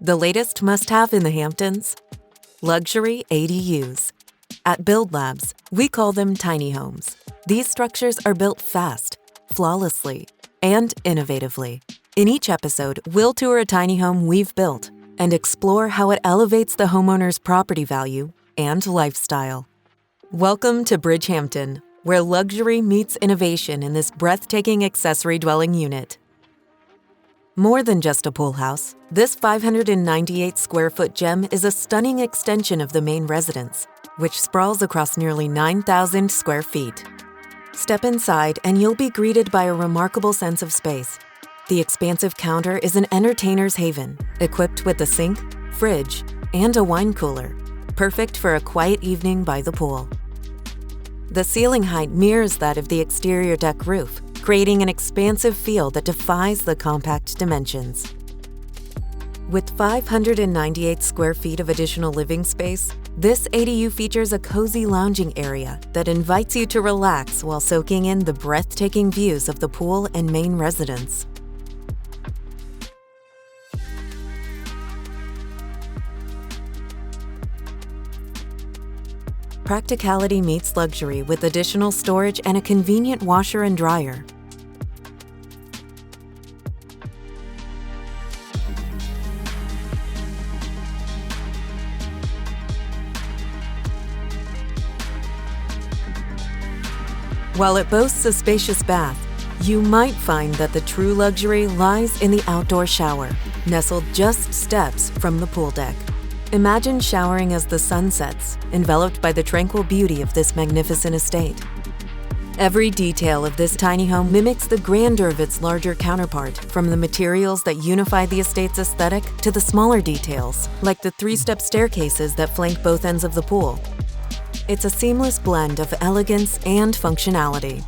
The latest must-have in the Hamptons? Luxury ADUs. At BuildLabs, we call them tiny homes. These structures are built fast, flawlessly, and innovatively. In each episode, we'll tour a tiny home we've built and explore how it elevates the homeowner's property value and lifestyle. Welcome to Bridgehampton, where luxury meets innovation in this breathtaking accessory dwelling unit. More than just a pool house, this 598-square-foot gem is a stunning extension of the main residence, which sprawls across nearly 9,000 square feet. Step inside and you'll be greeted by a remarkable sense of space. The expansive counter is an entertainer's haven, equipped with a sink, fridge, and a wine cooler, perfect for a quiet evening by the pool. The ceiling height mirrors that of the exterior deck roof, creating an expansive feel that defies the compact dimensions. With 598 square feet of additional living space, this ADU features a cozy lounging area that invites you to relax while soaking in the breathtaking views of the pool and main residence. Practicality meets luxury with additional storage and a convenient washer and dryer. While it boasts a spacious bath, you might find that the true luxury lies in the outdoor shower, nestled just steps from the pool deck. Imagine showering as the sun sets, enveloped by the tranquil beauty of this magnificent estate. Every detail of this tiny home mimics the grandeur of its larger counterpart, from the materials that unify the estate's aesthetic to the smaller details, like the three-step staircases that flank both ends of the pool. It's a seamless blend of elegance and functionality.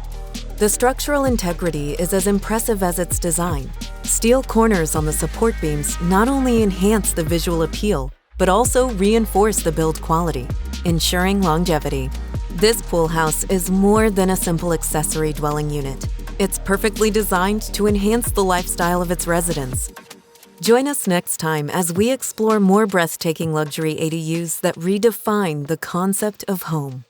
The structural integrity is as impressive as its design. Steel corners on the support beams not only enhance the visual appeal, but also reinforce the build quality, ensuring longevity. This pool house is more than a simple accessory dwelling unit. It's perfectly designed to enhance the lifestyle of its residents. Join us next time as we explore more breathtaking luxury ADUs that redefine the concept of home.